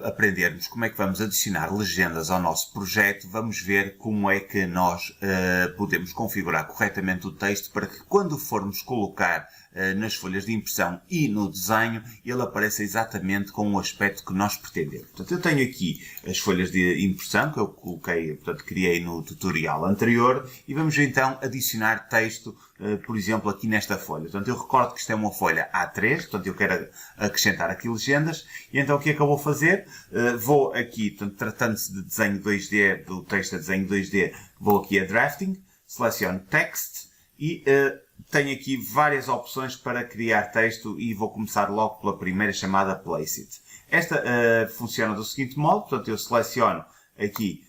aprendermos como é que vamos adicionar legendas ao nosso projeto, vamos ver como é que nós podemos configurar corretamente o texto para que quando formos colocar nas folhas de impressão e no desenho, ele apareça exatamente com o aspecto que nós pretendemos. Portanto, eu tenho aqui as folhas de impressão que eu coloquei, portanto, criei no tutorial anterior e vamos então adicionar texto, por exemplo, aqui nesta folha. Portanto, eu recordo que isto é uma folha A3, portanto, eu quero acrescentar aqui legendas e então o que é que eu vou fazer? Vou aqui, portanto, tratando-se de desenho 2D, do texto a desenho 2D, vou aqui a Drafting, seleciono Text e tenho aqui várias opções para criar texto e vou começar logo pela primeira chamada Place It. Esta funciona do seguinte modo, portanto eu seleciono aqui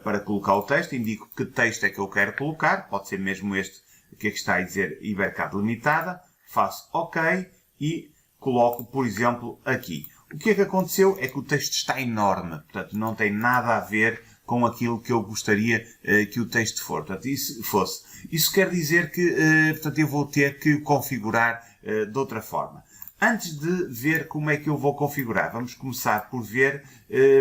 para colocar o texto, indico que texto é que eu quero colocar, pode ser mesmo este que aqui está a dizer Ibercad Limitada, faço OK e coloco, por exemplo, aqui. O que é que aconteceu? É que o texto está enorme, portanto não tem nada a ver com aquilo que eu gostaria que o texto fosse. Isso quer dizer que portanto, eu vou ter que configurar de outra forma. Antes de ver como é que eu vou configurar, vamos começar por ver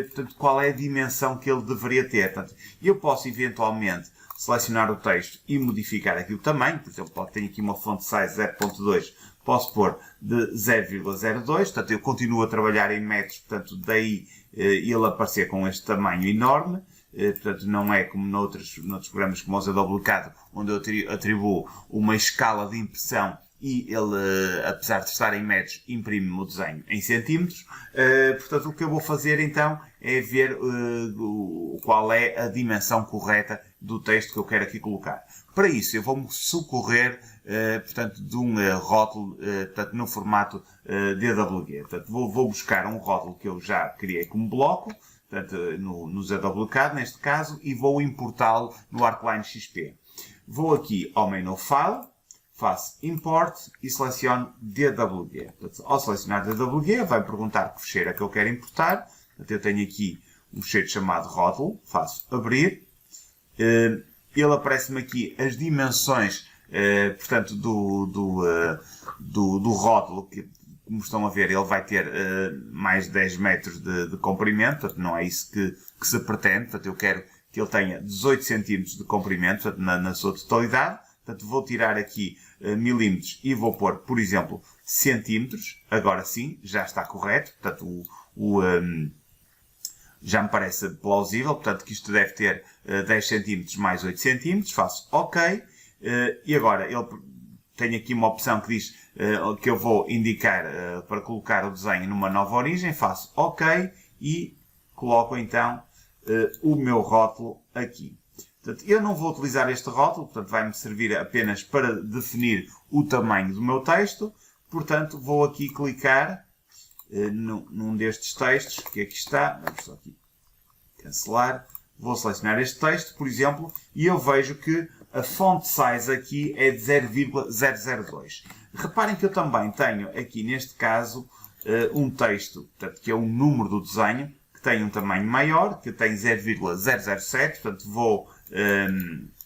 portanto, qual é a dimensão que ele deveria ter. Portanto, eu posso eventualmente selecionar o texto e modificar aqui o tamanho. Por exemplo, tenho aqui uma font size 0.2, posso pôr de 0.02, portanto eu continuo a trabalhar em metros, portanto daí ele aparecer com este tamanho enorme. Portanto, não é como noutros programas como o Adobe CAD, onde eu atribuo uma escala de impressão e ele, apesar de estar em metros, imprime-me o desenho em centímetros. Portanto, o que eu vou fazer então é ver qual é a dimensão correta do texto que eu quero aqui colocar. Para isso, eu vou-me socorrer portanto, de um rótulo portanto, no formato DWG. Portanto, vou buscar um rótulo que eu já criei como bloco, portanto, no ZWCAD, neste caso, e vou importá-lo no Arcline XP. Vou aqui ao menu File, faço Import e seleciono DWG. Portanto, ao selecionar DWG, vai perguntar que fecheiro é que eu quero importar. Portanto, eu tenho aqui um fecheiro chamado rótulo, faço Abrir. Ele aparece-me aqui as dimensões portanto, do rótulo, que, como estão a ver, ele vai ter mais de 10 metros de comprimento, portanto, não é isso que se pretende. Portanto, eu quero que ele tenha 18 cm de comprimento, portanto, na sua totalidade. Portanto, vou tirar aqui milímetros e vou pôr, por exemplo, centímetros. Agora sim, já está correto. Portanto, já me parece plausível. Portanto, que isto deve ter 10 cm mais 8 cm. Faço OK. E agora, ele tem aqui uma opção que diz que eu vou indicar para colocar o desenho numa nova origem. Faço OK e coloco então o meu rótulo aqui. Portanto, eu não vou utilizar este rótulo, portanto vai-me servir apenas para definir o tamanho do meu texto. Portanto, vou aqui clicar num destes textos que aqui está. Vamos só aqui cancelar. Vou selecionar este texto, por exemplo, e eu vejo que a font size aqui é de 0.002. Reparem que eu também tenho aqui, neste caso, um texto, portanto, que é o número do desenho, que tem um tamanho maior, que tem 0.007, portanto, vou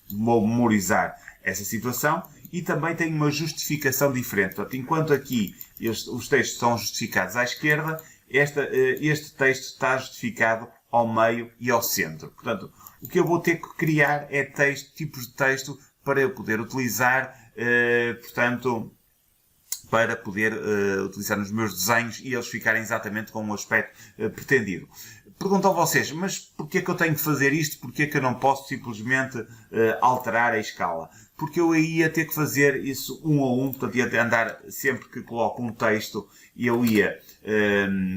memorizar essa situação. E também tenho uma justificação diferente. Portanto, enquanto aqui os textos são justificados à esquerda, este texto está justificado ao meio e ao centro. Portanto, o que eu vou ter que criar é tipos de texto para eu poder utilizar, portanto, para poder utilizar nos meus desenhos e eles ficarem exatamente com o aspecto pretendido. Perguntam vocês, mas porquê é que eu tenho que fazer isto? Porquê é que eu não posso simplesmente alterar a escala? Porque eu ia ter que fazer isso um a um, portanto ia andar sempre que coloco um texto e eu ia,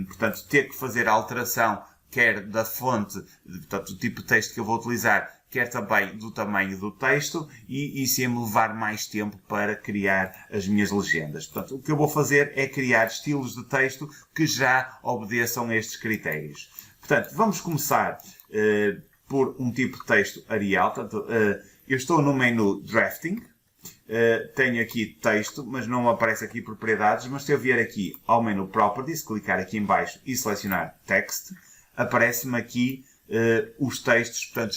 portanto, ter que fazer a alteração quer da fonte, portanto, do tipo de texto que eu vou utilizar, quer também do tamanho do texto, e isso ia me levar mais tempo para criar as minhas legendas. Portanto, o que eu vou fazer é criar estilos de texto que já obedeçam a estes critérios. Portanto, vamos começar por um tipo de texto Arial. Portanto, eu estou no menu Drafting, tenho aqui texto, mas não me aparece aqui propriedades, mas se eu vier aqui ao menu Properties, clicar aqui em baixo e selecionar Text, aparece-me aqui os textos, portanto,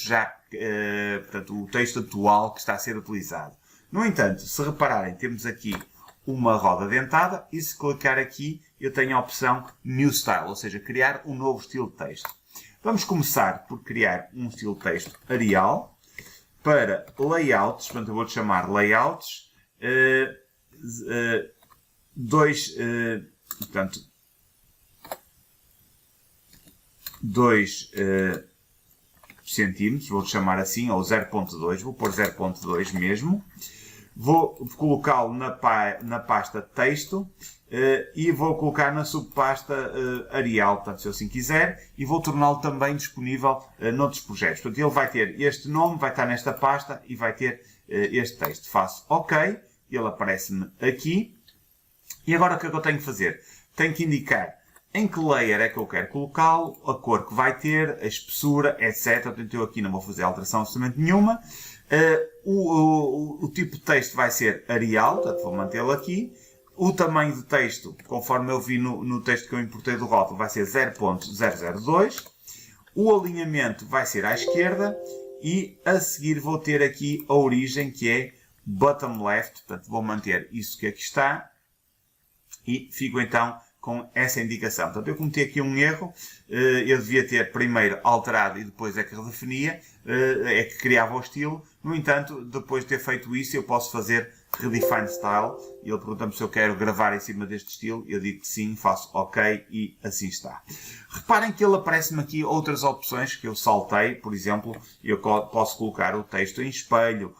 portanto, o texto atual que está a ser utilizado. No entanto, se repararem, temos aqui uma roda dentada e se clicar aqui, eu tenho a opção New Style, ou seja, criar um novo estilo de texto. Vamos começar por criar um estilo de texto Arial. Para layouts, portanto eu vou-lhe chamar layouts, portanto, 2 centímetros, vou chamar assim, ou 0.2, vou pôr 0.2 mesmo. Vou colocá-lo na pasta texto e vou colocar na subpasta Arial, portanto, se eu assim quiser, e vou torná-lo também disponível noutros projetos. Portanto, ele vai ter este nome, vai estar nesta pasta e vai ter este texto. Faço OK, ele aparece-me aqui. E agora o que é que eu tenho que fazer? Tenho que indicar em que layer é que eu quero colocá-lo, a cor que vai ter, a espessura, etc. Portanto, eu aqui não vou fazer alteração absolutamente nenhuma. O tipo de texto vai ser Arial, portanto vou mantê-lo aqui. O tamanho de texto, conforme eu vi no texto que eu importei do rótulo, vai ser 0.002. O alinhamento vai ser à esquerda. E a seguir vou ter aqui a origem, que é bottom left. Portanto, vou manter isso que aqui está. E fico então com essa indicação. Portanto, eu cometi aqui um erro. Eu devia ter primeiro alterado e depois é que redefinia, é que criava o estilo. No entanto, depois de ter feito isso, eu posso fazer Redefine Style. E ele pergunta-me se eu quero gravar em cima deste estilo. Eu digo que sim, faço OK e assim está. Reparem que ele aparece-me aqui outras opções que eu saltei. Por exemplo, eu posso colocar o texto em espelho,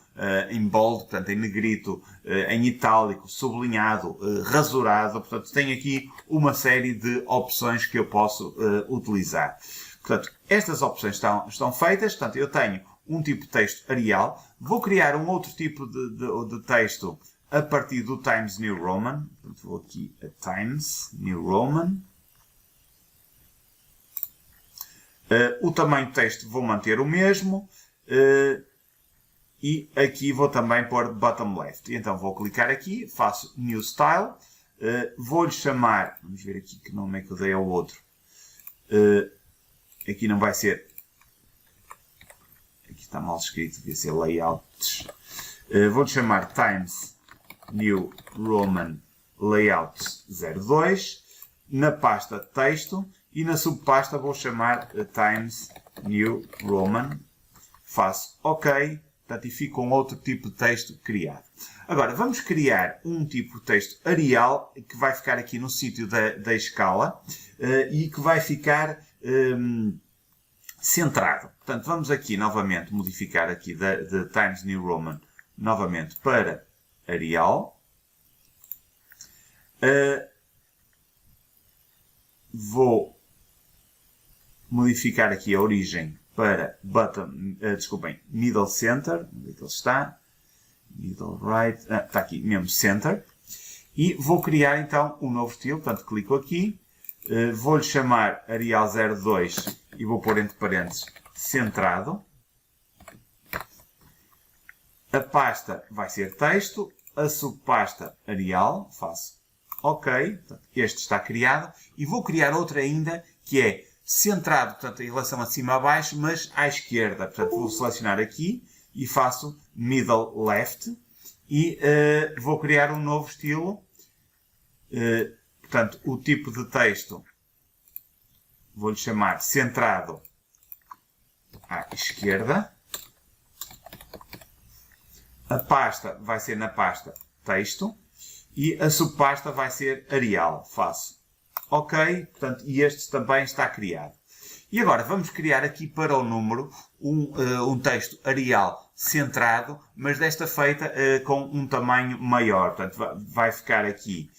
em bold, portanto em negrito, em itálico, sublinhado, rasurado. Portanto, tem aqui uma série de opções que eu posso utilizar. Portanto, estas opções estão feitas. Portanto, eu tenho um tipo de texto Arial. Vou criar um outro tipo de texto a partir do Times New Roman. Portanto, vou aqui a Times New Roman. O tamanho do texto vou manter o mesmo. E aqui vou também pôr bottom left. Então vou clicar aqui, faço New Style. Vou-lhe chamar, vamos ver aqui que nome é que eu dei ao outro. Aqui não vai ser, aqui está mal escrito, devia ser Layouts. Vou-lhe chamar Times New Roman Layouts 02. Na pasta texto e na subpasta vou chamar Times New Roman. Faço OK. Portanto, e fica um outro tipo de texto criado. Agora, vamos criar um tipo de texto Arial que vai ficar aqui no sítio da escala e que vai ficar centrado. Portanto, vamos aqui novamente modificar aqui de Times New Roman novamente para Arial. Vou modificar aqui a origem para middle center, onde é que ele está? Middle right, está aqui mesmo center. E vou criar então um novo estilo, portanto clico aqui, vou-lhe chamar Arial 02 e vou pôr entre parênteses centrado. A pasta vai ser texto, a subpasta Arial, faço OK, portanto, este está criado. E vou criar outra ainda que é centrado, portanto, em relação a cima a baixo, mas à esquerda. Portanto, vou selecionar aqui e faço middle left e vou criar um novo estilo. Portanto, o tipo de texto vou-lhe chamar centrado à esquerda. A pasta vai ser na pasta texto e a subpasta vai ser Arial. Faço OK, portanto, e este também está criado. E agora vamos criar aqui para o número um texto Arial centrado, mas desta feita com um tamanho maior. Portanto, vai ficar aqui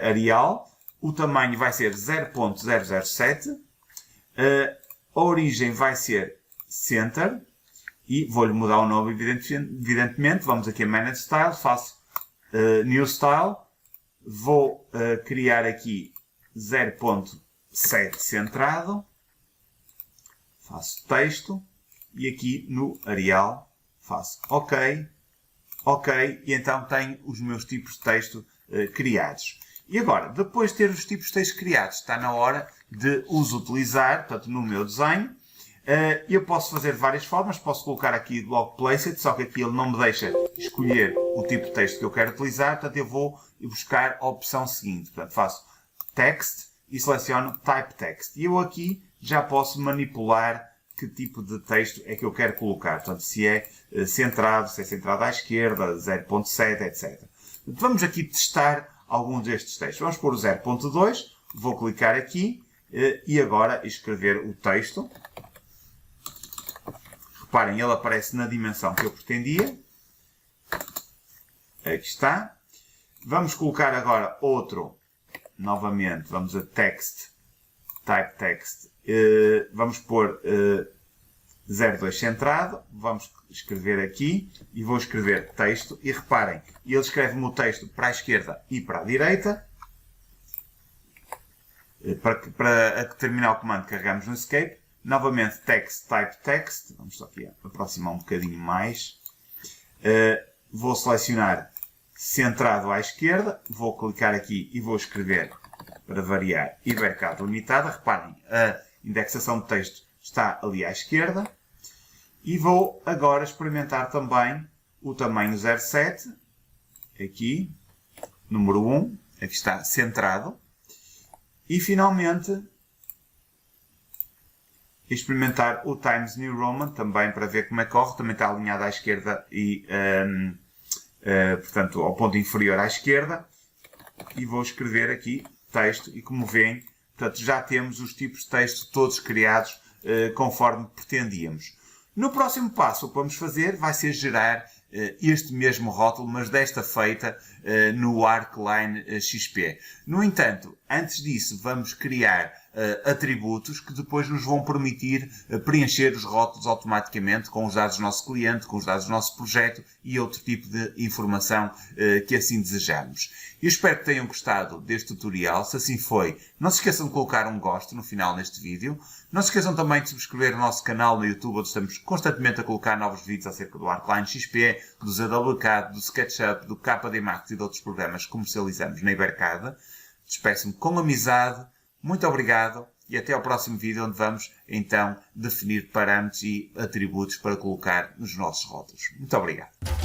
Arial, o tamanho vai ser 0.007, a origem vai ser Center, e vou-lhe mudar o nome evidentemente. Vamos aqui a Manage Style, faço New Style, vou criar aqui 0.7 centrado, faço texto e aqui no Arial faço OK, OK, e então tenho os meus tipos de texto criados. E agora, depois de ter os tipos de texto criados, está na hora de os utilizar, portanto, no meu desenho. Eu posso fazer de várias formas, posso colocar aqui logo Placeit, só que aqui ele não me deixa escolher o tipo de texto que eu quero utilizar, portanto eu vou buscar a opção seguinte. Portanto, faço Text e seleciono Type Text. E eu aqui já posso manipular que tipo de texto é que eu quero colocar. Portanto, se é centrado, se é centrado à esquerda, 0.7, etc. Vamos aqui testar alguns destes textos. Vamos pôr o 0.2, vou clicar aqui e agora escrever o texto. Reparem, ele aparece na dimensão que eu pretendia. Aqui está. Vamos colocar agora outro, novamente, vamos a Text, Type Text. Vamos pôr 0.2 centrado, vamos escrever aqui e vou escrever texto e reparem, ele escreve-me o texto para a esquerda e para a direita. Para terminar o comando carregamos no Escape, novamente Text, Type Text, vamos só aqui aproximar um bocadinho mais, vou selecionar centrado à esquerda, vou clicar aqui e vou escrever, para variar, Ibercato Limitada. Reparem, a indexação de texto está ali à esquerda. E vou agora experimentar também o tamanho 0.7, aqui, número 1, aqui está centrado. E finalmente, experimentar o Times New Roman, também para ver como é que corre, também está alinhado à esquerda e, portanto, ao ponto inferior à esquerda. E vou escrever aqui texto e como veem, portanto, já temos os tipos de texto todos criados conforme pretendíamos. No próximo passo, o que vamos fazer vai ser gerar este mesmo rótulo, mas desta feita no ArcLine XP. No entanto, antes disso, vamos criar atributos que depois nos vão permitir preencher os rótulos automaticamente com os dados do nosso cliente, com os dados do nosso projeto e outro tipo de informação que assim desejamos. Eu espero que tenham gostado deste tutorial. Se assim foi, não se esqueçam de colocar um gosto no final deste vídeo. Não se esqueçam também de subscrever o nosso canal no YouTube, onde estamos constantemente a colocar novos vídeos acerca do ArcLine XP, do ZWCAD, do SketchUp, do KD Max e de outros programas que comercializamos na Ibercada. Despeço-me com amizade. Muito obrigado e até ao próximo vídeo, onde vamos então definir parâmetros e atributos para colocar nos nossos rótulos. Muito obrigado.